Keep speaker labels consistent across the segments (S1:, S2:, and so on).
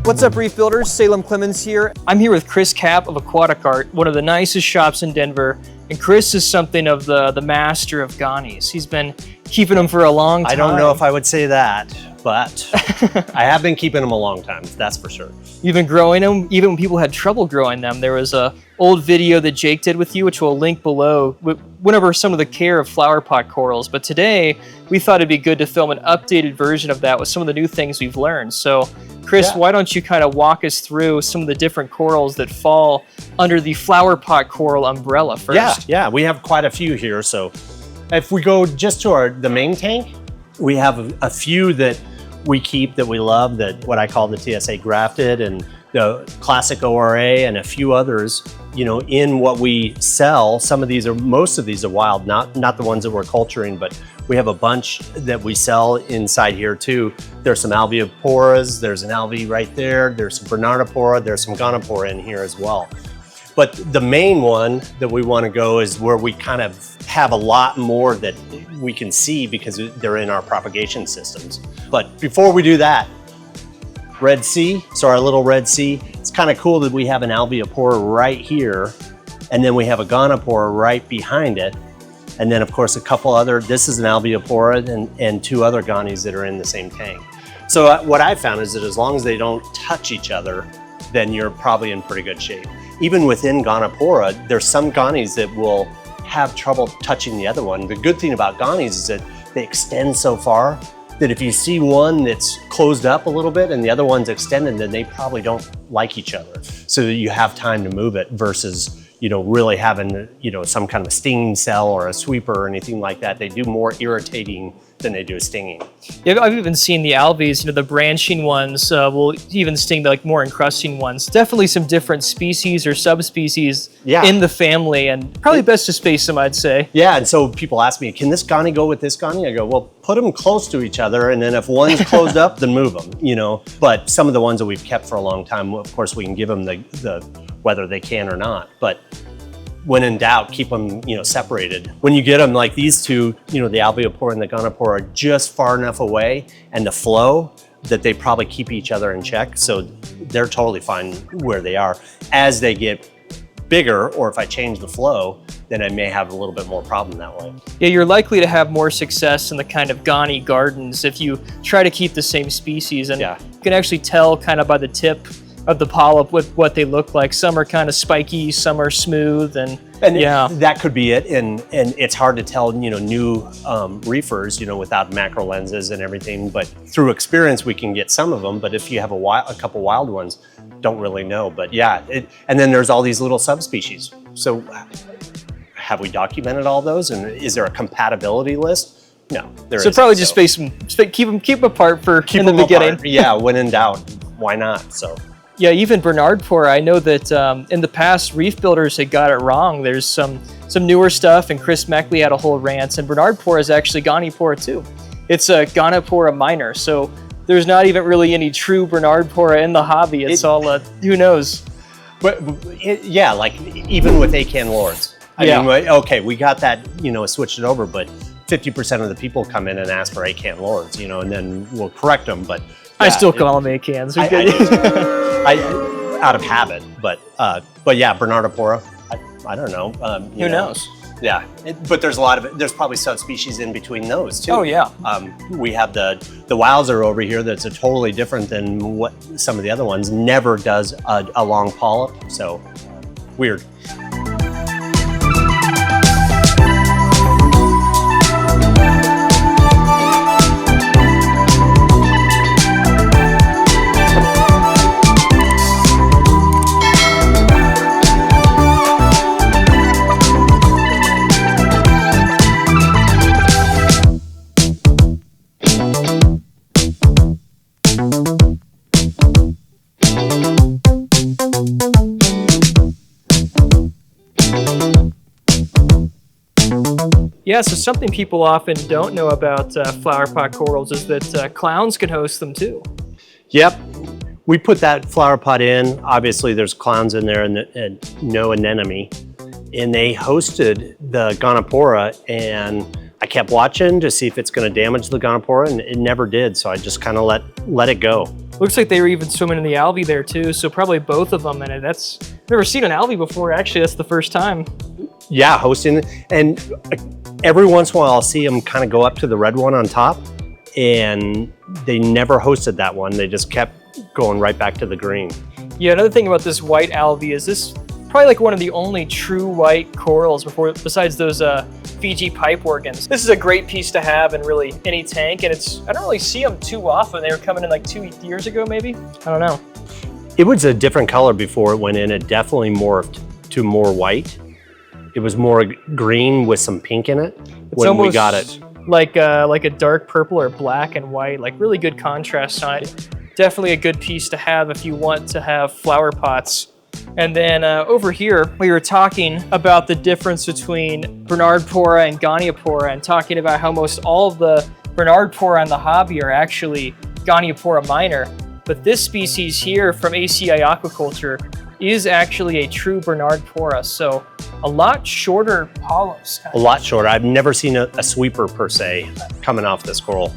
S1: What's up, Reef Builders? Salem Clemens here. I'm here with Cris Capp of Aquatic Art, one of the nicest shops in Denver. And Cris is something of the master of Gonis. He's been keeping them for a long time.
S2: I don't know if I would say that, but I have been keeping them a long time, that's for sure.
S1: You've been growing them, even when people had trouble growing them. There was a old video that Jake did with you, which we'll link below, went over some of the care of flowerpot corals. But today, we thought it'd be good to film an updated version of that with some of the new things we've learned. So, Cris, why don't you kind of walk us through some of the different corals that fall under the flowerpot coral umbrella first?
S2: Yeah, we have quite a few here. So if we go just to the main tank, we have a few that we keep that we love, that what I call the TSA grafted and the classic ORA and a few others. You know, in what we sell, most of these are wild, not the ones that we're culturing, but we have a bunch that we sell inside here too. There's some Alveoporas, there's an Alve right there, there's some Bernardpora, there's some Goniopora in here as well. But the main one that we want to go is where we kind of have a lot more that we can see because they're in our propagation systems. But before we do that, Red Sea, so our little Red Sea, it's kind of cool that we have an Alveopora right here, and then we have a Goniopora right behind it. And then of course a couple other, this is an Alveopora and two other Gonis that are in the same tank. So what I found is that as long as they don't touch each other, then you're probably in pretty good shape. Even within Goniopora, there's some Gonis that will have trouble touching the other one. The good thing about Gonis is that they extend so far that if you see one that's closed up a little bit and the other one's extended, then they probably don't like each other. So that you have time to move it versus, you know, really having, you know, some kind of a stinging cell or a sweeper or anything like that. They do more irritating than they do stinging.
S1: Yeah, I've even seen the alves, you know, the branching ones will even sting the more encrusting ones. Definitely some different species or subspecies in the family, and probably best to space them, I'd say.
S2: Yeah, and so people ask me, can this Goni go with this Goni? I go, well, put them close to each other, and then if one's closed up, then move them, you know. But some of the ones that we've kept for a long time, of course, we can give them the whether they can or not. But when in doubt, keep them, you know, separated. When you get them like these two, you know, the Alveopora and the Goniopora are just far enough away and the flow that they probably keep each other in check. So they're totally fine where they are. As they get bigger, or if I change the flow, then I may have a little bit more problem that way.
S1: Yeah, you're likely to have more success in the kind of Goni gardens if you try to keep the same species. And you can actually tell kind of by the tip of the polyp with what they look like. Some are kind of spiky, some are smooth, and
S2: that could be it. And it's hard to tell, you know, new reefers, you know, without macro lenses and everything. But through experience, we can get some of them. But if you have a couple wild ones, don't really know. But yeah, and then there's all these little subspecies. So have we documented all those? And is there a compatibility list? No, there isn't.
S1: So probably just space them, keep them apart in the beginning.
S2: Apart. Yeah, when in doubt, why not? So.
S1: Yeah, even Bernardpora, I know that in the past, Reef Builders had got it wrong. There's some newer stuff, and Chris Meckley had a whole rant, and Bernardpora is actually Goniopora too. It's a Goniopora minor, so there's not even really any true Bernardpora in the hobby. It's all, who knows?
S2: But yeah, like even with Acan Lords. I mean, okay, we got that, you know, switched it over, but 50% of the people come in and ask for Acan Lords, you know, and then we'll correct them, but
S1: I still call them Acans.
S2: Out of habit, but yeah, Bernardpora, I don't know.
S1: Who knows?
S2: Yeah, but there's there's probably subspecies in between those too.
S1: Oh yeah.
S2: We have the Wowser over here that's a totally different than what some of the other ones. Never does a long polyp, so weird.
S1: Yeah, so something people often don't know about flowerpot corals is that clowns can host them too.
S2: Yep, we put that flowerpot in. Obviously there's clowns in there and no anemone. And they hosted the Goniopora, and I kept watching to see if it's going to damage the Goniopora, and it never did. So I just kind of let it go.
S1: Looks like they were even swimming in the algae there too, so probably both of them. And I've never seen an algae before. Actually, that's the first time.
S2: Yeah, hosting, and every once in a while I'll see them kind of go up to the red one on top, and they never hosted that one. They just kept going right back to the green.
S1: Yeah, another thing about this white algae is this probably like one of the only true white corals besides those Fiji pipe organs. This is a great piece to have in really any tank, and I don't really see them too often. They were coming in like 2 years ago, maybe? I don't know.
S2: It was a different color before it went in. It definitely morphed to more white. It was more green with some pink in it when we got it.
S1: Like a dark purple or black and white, like really good contrast on it. Definitely a good piece to have if you want to have flower pots. And then over here, we were talking about the difference between Bernardpora and Goniopora, and talking about how most all of the Bernardpora in the hobby are actually Goniopora minor. But this species here from ACI Aquaculture is actually a true Bernardpora, so a lot shorter polyps.
S2: A lot shorter. I've never seen a sweeper per se coming off this coral.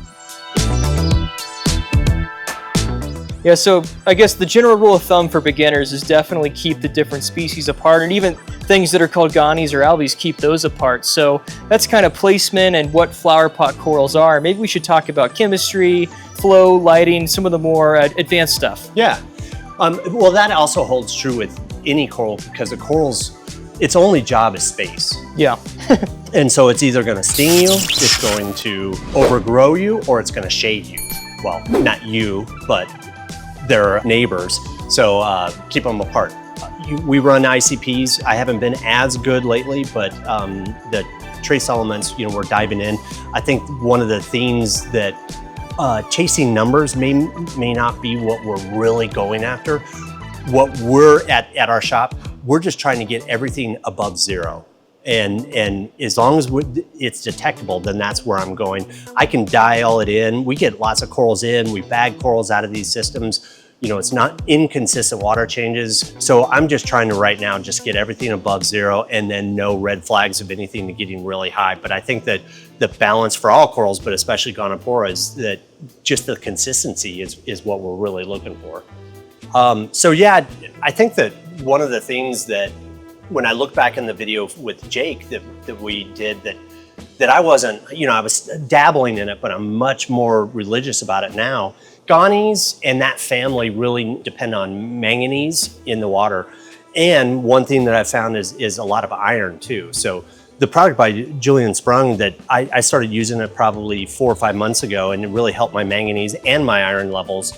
S1: Yeah, so I guess the general rule of thumb for beginners is definitely keep the different species apart, and even things that are called gonis or alves, keep those apart. So that's kind of placement and what flower pot corals are. Maybe we should talk about chemistry, flow, lighting, some of the more advanced stuff.
S2: Yeah. Well, that also holds true with any coral, because the coral's, its only job is space.
S1: Yeah.
S2: And so it's either going to sting you, it's going to overgrow you, or it's going to shade you. Well, not you, but their neighbors. So keep them apart. We run ICPs. I haven't been as good lately, but the trace elements, we're diving in. I think one of the themes that chasing numbers may not be what we're really going after. What we're at our shop, we're just trying to get everything above zero. And as long as it's detectable, then that's where I'm going. I can dial it in. We get lots of corals in. We bag corals out of these systems. It's not inconsistent water changes. So I'm just trying to right now just get everything above zero, and then no red flags of anything to getting really high. But I think that the balance for all corals, but especially Goniopora, is that just the consistency is what we're really looking for. So yeah, I think that one of the things that when I look back in the video with Jake that we did, that I wasn't, I was dabbling in it, but I'm much more religious about it now. Gonis and that family really depend on manganese in the water. And one thing that I found is a lot of iron too. So the product by Julian Sprung that I started using it probably 4 or 5 months ago, and it really helped my manganese and my iron levels.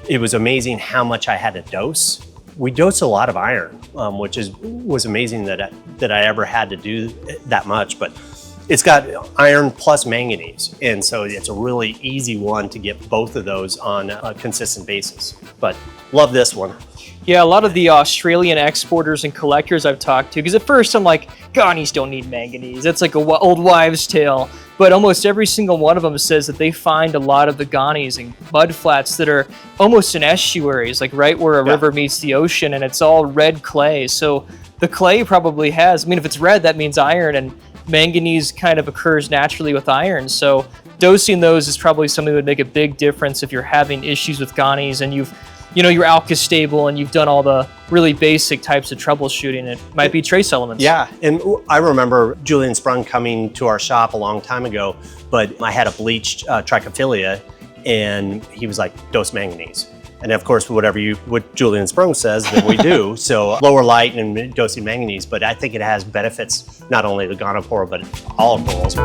S2: It was amazing how much I had to dose. We dose a lot of iron, which was amazing that I ever had to do that much. But it's got iron plus manganese, and so it's a really easy one to get both of those on a consistent basis. But love this one.
S1: Yeah, a lot of the Australian exporters and collectors I've talked to, because at first I'm like, gonis don't need manganese. That's like an old wives' tale. But almost every single one of them says that they find a lot of the gonis in mud flats that are almost in estuaries, like right where a river meets the ocean, and it's all red clay. So the clay probably has, if it's red, that means iron, and manganese kind of occurs naturally with iron. So dosing those is probably something that would make a big difference if you're having issues with gonis and your alk is stable and you've done all the really basic types of troubleshooting. It might be trace elements.
S2: Yeah, and I remember Julian Sprung coming to our shop a long time ago, but I had a bleached trichophilia, and he was like, dose manganese. And of course, what Julian Sprung says that we do, so lower light and dosing manganese, but I think it has benefits, not only the Goniopora, but all corals.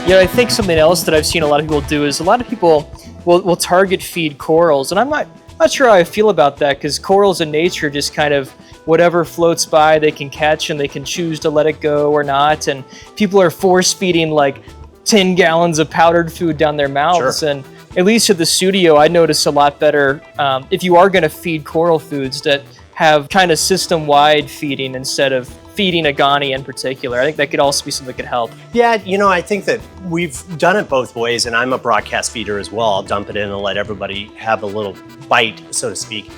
S1: Yeah, I think something else that I've seen a lot of people do is a lot of people will target feed corals, and I'm not sure how I feel about that, because corals in nature just kind of whatever floats by they can catch, and they can choose to let it go or not. And people are force feeding like 10 gallons of powdered food down their mouths.
S2: Sure.
S1: And at least at the studio, I notice a lot better if you are going to feed coral foods that have kind of system-wide feeding instead of feeding a Goni in particular. I think that could also be something that could help.
S2: Yeah, you know, I think that we've done it both ways, and I'm a broadcast feeder as well. I'll dump it in and let everybody have a little bite, so to speak.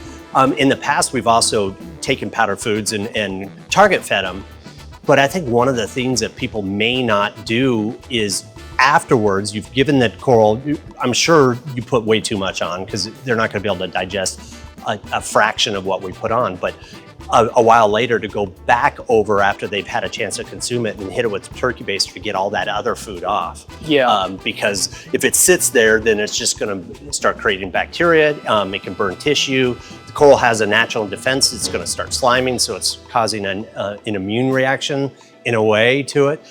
S2: In the past, we've also taken powdered foods and target fed them. But I think one of the things that people may not do is afterwards, you've given that coral, I'm sure you put way too much on because they're not going to be able to digest a fraction of what we put on. But a while later to go back over after they've had a chance to consume it and hit it with turkey baster to get all that other food off.
S1: Yeah.
S2: Because if it sits there, then it's just going to start creating bacteria. It can burn tissue. The coral has a natural defense. It's going to start sliming, so it's causing an immune reaction in a way to it.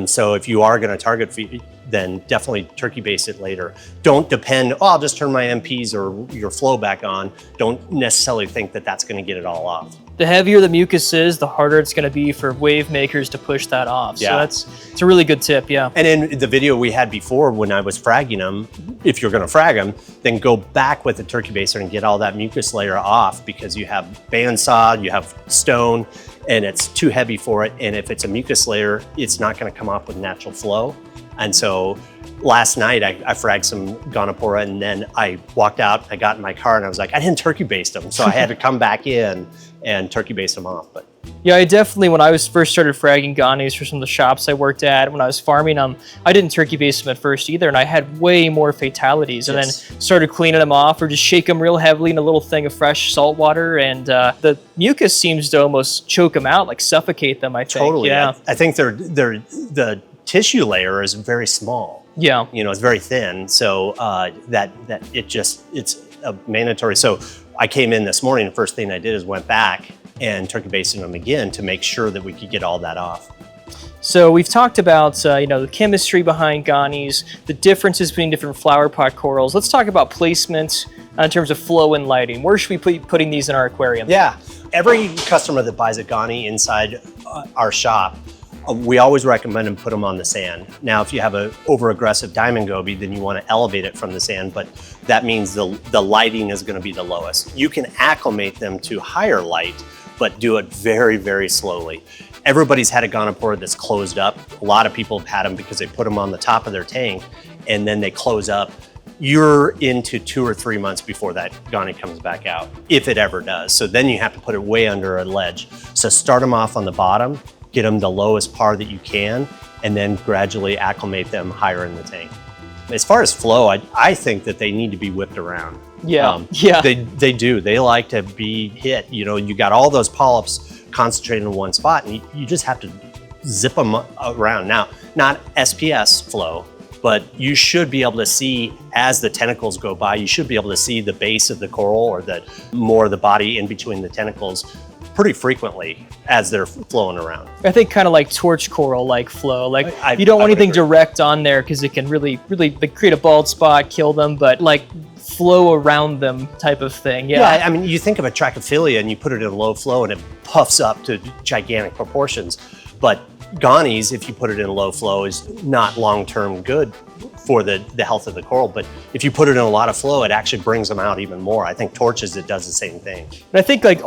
S2: So if you are going to target feed, then definitely turkey baste it later. Don't depend, oh, I'll just turn my MPs or your flow back on. Don't necessarily think that that's going to get it all off.
S1: The heavier the mucus is, the harder it's going to be for wave makers to push that off.
S2: Yeah.
S1: So it's a really good tip, yeah.
S2: And in the video we had before when I was fragging them, if you're going to frag them, then go back with the turkey baster and get all that mucus layer off, because you have bandsaw, you have stone, and it's too heavy for it. And if it's a mucus layer, it's not going to come off with natural flow. And so last night I fragged some Goniopora, and then I walked out, I got in my car, and I was like, I didn't turkey baste them. So I had to come back in and turkey baste them off. But
S1: yeah, I definitely, when I was first started fragging Gonis for some of the shops I worked at, when I was farming them, I didn't turkey baste them at first either, and I had way more fatalities. And
S2: Yes.
S1: then started cleaning them off, or just shake them real heavily in a little thing of fresh salt water, and the mucus seems to almost choke them out, like suffocate them, I think.
S2: totally,
S1: Yeah.
S2: I think the tissue layer is very small.
S1: Yeah.
S2: You know, it's very thin, so that it's a mandatory. So I came in this morning, the first thing I did is went back and turkey basted them again to make sure that we could get all that off.
S1: So we've talked about the chemistry behind Gonis, the differences between different flower pot corals. Let's talk about placement in terms of flow and lighting. Where should we be putting these in our aquarium?
S2: Yeah, every customer that buys a Goni inside our shop, we always recommend them put them on the sand. Now, if you have an over-aggressive diamond goby, then you want to elevate it from the sand, but that means the lighting is going to be the lowest. You can acclimate them to higher light, but do it very, very slowly. Everybody's had a Goniopora that's closed up. A lot of people have had them because they put them on the top of their tank and then they close up. You're into 2 or 3 months before that Goni comes back out, if it ever does. So then you have to put it way under a ledge. So start them off on the bottom, get them the lowest par that you can, and then gradually acclimate them higher in the tank. As far as flow, I think that they need to be whipped around.
S1: Yeah, yeah.
S2: They do. They like to be hit. You know, you got all those polyps concentrated in one spot, and you just have to zip them around. Now, not SPS flow, but you should be able to see as the tentacles go by, you should be able to see the base of the coral or more of the body in between the tentacles pretty frequently as they're flowing around.
S1: I think kind of like torch coral like flow. Like you
S2: I
S1: don't want
S2: would
S1: anything
S2: agree.
S1: direct on there because it can really like, create a bald spot, kill them, but like flow around them type of thing. Yeah.
S2: I mean, you think of a Trachophilia and you put it in low flow and it puffs up to gigantic proportions. But Gonis, if you put it in low flow, is not long-term good for the health of the coral. But if you put it in a lot of flow, it actually brings them out even more. I think torches, it does the same thing.
S1: And I think like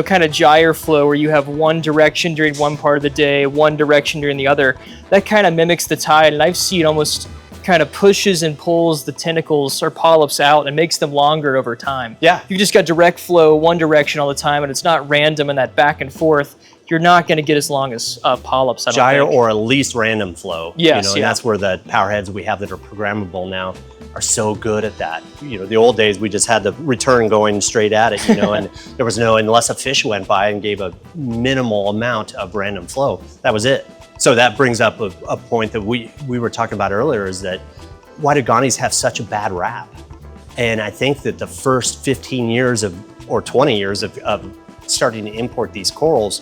S1: kind of gyre flow where you have one direction during one part of the day, one direction during the other, that kind of mimics the tide. And I've seen almost kind of pushes and pulls the tentacles or polyps out and makes them longer over time.
S2: Yeah.
S1: If you just got direct flow one direction all the time and it's not random and that back and forth, you're not going to get as long as polyps. I don't
S2: Gyre
S1: think.
S2: or at least random flow.
S1: Yes,
S2: and that's where the power heads we have that are programmable now are so good at that. You know, the old days we just had the return going straight at it, and there was unless a fish went by and gave a minimal amount of random flow, that was it. So that brings up a point that we were talking about earlier, is that why do Gonis have such a bad rap? And I think that the first 15 years or 20 years of starting to import these corals,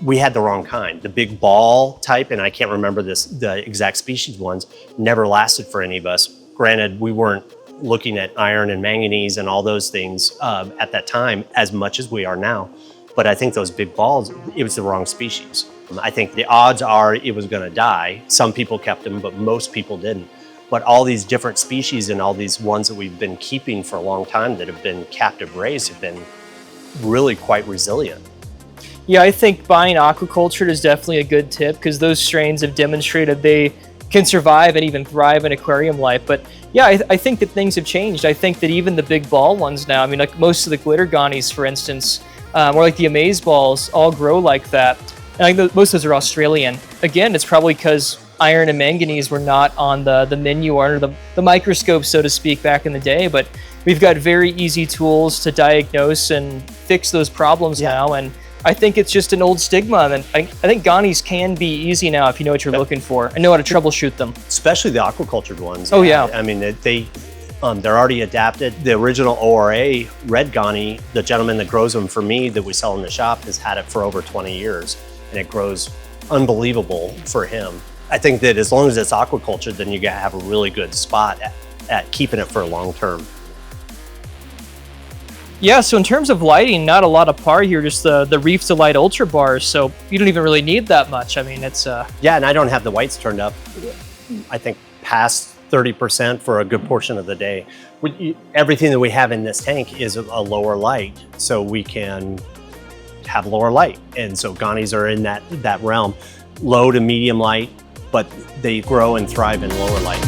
S2: we had the wrong kind. The big ball type, and I can't remember the exact species ones, never lasted for any of us. Granted, we weren't looking at iron and manganese and all those things at that time as much as we are now. But I think those big balls, it was the wrong species. I think the odds are it was gonna die. Some people kept them, but most people didn't. But all these different species and all these ones that we've been keeping for a long time that have been captive raised have been really quite resilient.
S1: Yeah, I think buying aquaculture is definitely a good tip because those strains have demonstrated they can survive and even thrive in aquarium life. But yeah, I think that things have changed. I think that even the big ball ones now, I mean, like most of the glitter Gonis, for instance, or like the amaze balls, all grow like that. And I think most of those are Australian. Again, it's probably because iron and manganese were not on the menu or under the microscope, so to speak, back in the day. But we've got very easy tools to diagnose and fix those problems now. And I think it's just an old stigma. And I think Gonis can be easy now if you know what you're looking for and know how to troubleshoot them.
S2: Especially the aquacultured ones.
S1: Oh, yeah.
S2: I mean, they're already adapted. The original ORA red Goni, the gentleman that grows them for me that we sell in the shop, has had it for over 20 years. And it grows unbelievable for him. I think that as long as it's aquaculture, then you have a really good spot at keeping it for a long term.
S1: Yeah, so in terms of lighting, not a lot of par here, just the Reef Delight Ultra bars, so you don't even really need that much. I mean, it's...
S2: Yeah, and I don't have the whites turned up, I think, past 30% for a good portion of the day. Everything that we have in this tank is a lower light, so we can have lower light. And so Gonis are in that realm. Low to medium light, but they grow and thrive in lower light.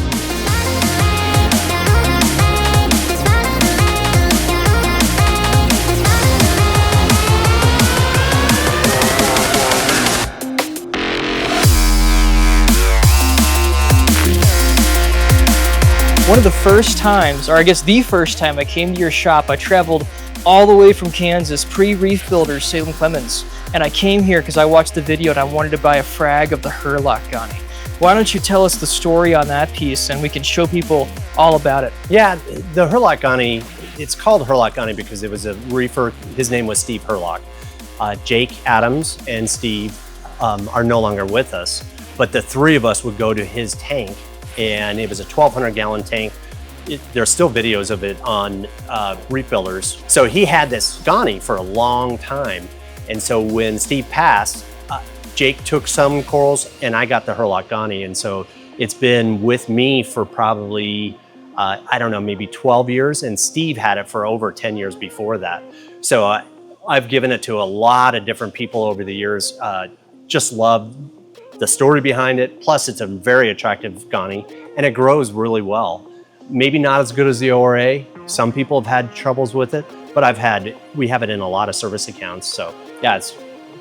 S1: One of the first times, or I guess the first time I came to your shop, I traveled all the way from Kansas, pre-Reef Builders, Salem Clemens. And I came here because I watched the video and I wanted to buy a frag of the Hurlock Goni. Why don't you tell us the story on that piece and we can show people all about it?
S2: Yeah, the Hurlock Goni, it's called Hurlock Goni because it was a reefer. His name was Steve Hurlock. Jake Adams and Steve are no longer with us, but the three of us would go to his tank, and it was a 1,200 gallon tank. There's still videos of it on Reef Builders. So he had this Goni for a long time. And so when Steve passed, Jake took some corals and I got the Hurlock Goni. And so it's been with me for probably, I don't know, maybe 12 years. And Steve had it for over 10 years before that. So I've given it to a lot of different people over the years. Just love the story behind it. Plus it's a very attractive Goni and it grows really well. Maybe not as good as the ORA. Some people have had troubles with it, but we have it in a lot of service accounts. So yeah, it's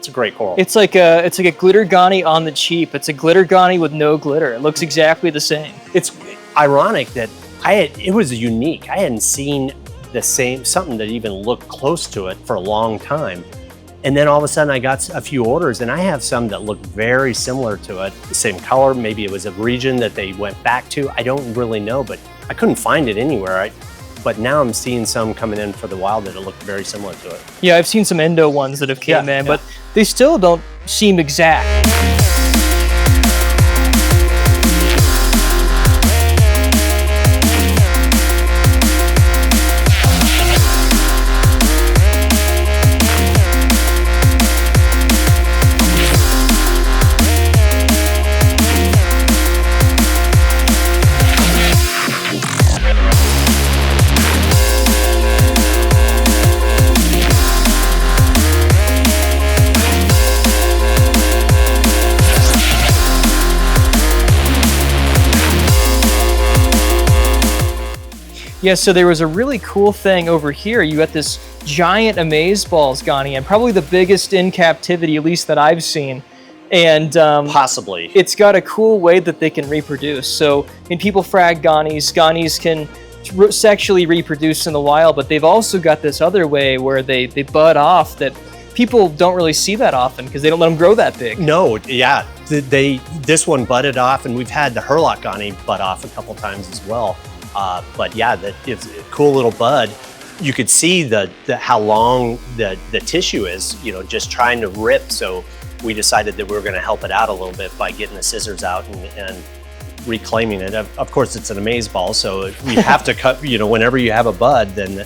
S2: a great coral.
S1: It's like a glitter Goni on the cheap. It's a glitter Goni with no glitter. It looks exactly the same.
S2: It's ironic that it was unique. I hadn't seen something that even looked close to it for a long time. And then all of a sudden I got a few orders and I have some that look very similar to it. The same color, maybe it was a region that they went back to. I don't really know, but I couldn't find it anywhere. But now I'm seeing some coming in for the wild that look very similar to it.
S1: Yeah, I've seen some endo ones that have came in, but they still don't seem exact. Yeah, so there was a really cool thing over here. You got this giant amaze balls Goni, and probably the biggest in captivity, at least that I've seen. And
S2: possibly.
S1: It's got a cool way that they can reproduce. So when people frag Gonis can sexually reproduce in the wild, but they've also got this other way where they bud off that people don't really see that often because they don't let them grow that big.
S2: No, yeah. This one budded off, and we've had the Hurlock Goni bud off a couple times as well. But yeah, that is a cool little bud. You could see how long the tissue is, just trying to rip. So we decided that we were going to help it out a little bit by getting the scissors out and reclaiming it. Of course, it's an amazeball, so you have to cut, whenever you have a bud, then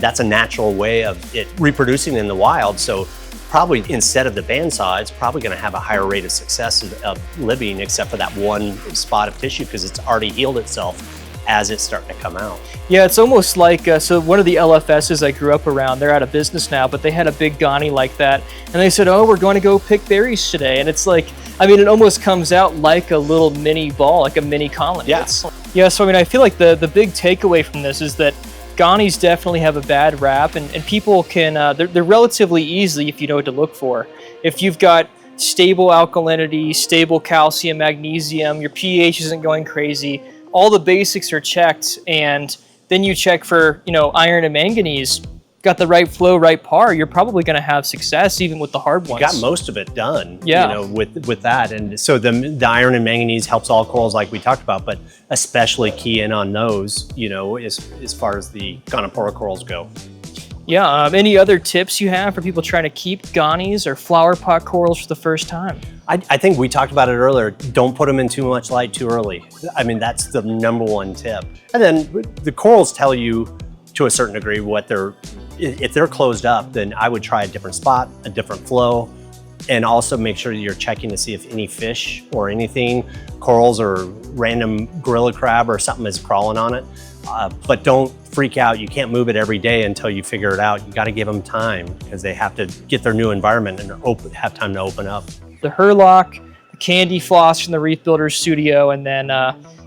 S2: that's a natural way of it reproducing in the wild. So probably instead of the bandsaw, it's probably going to have a higher rate of success of living, except for that one spot of tissue, because it's already healed itself as it's starting to come out.
S1: Yeah, it's almost like, so one of the LFSs I grew up around, they're out of business now, but they had a big Goni like that. And they said, oh, we're going to go pick berries today. And it's like, I mean, it almost comes out like a little mini ball, like a mini colony.
S2: Yeah.
S1: Yeah, so I mean, I feel like the big takeaway from this is that Gonis definitely have a bad rap, and people can, they're relatively easy if you know what to look for. If you've got stable alkalinity, stable calcium, magnesium, your pH isn't going crazy, all the basics are checked, and then you check for, iron and manganese, got the right flow, right par, you're probably going to have success even with the hard ones.
S2: You got most of it done,
S1: yeah.
S2: With that. And so the iron and manganese helps all corals like we talked about, but especially key in on those, as far as the Goniopora corals go.
S1: Yeah, any other tips you have for people trying to keep Gonis or flower pot corals for the first time?
S2: I think we talked about it earlier. Don't put them in too much light too early. I mean, that's the #1 tip. And then the corals tell you to a certain degree if they're closed up, then I would try a different spot, a different flow, and also make sure that you're checking to see if any fish or anything, corals or random gorilla crab or something is crawling on it. But don't freak out. You can't move it every day until you figure it out. You got to give them time, because they have to get their new environment and have time to open up.
S1: The Hurlock, the candy floss from the Reef Builder's studio, and then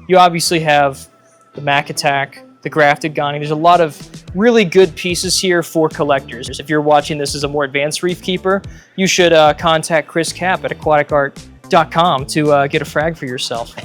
S1: you obviously have the Mac Attack, the grafted Goni. There's a lot of really good pieces here for collectors. If you're watching this as a more advanced reef keeper, you should contact Cris Capp at aquaticart.com to get a frag for yourself.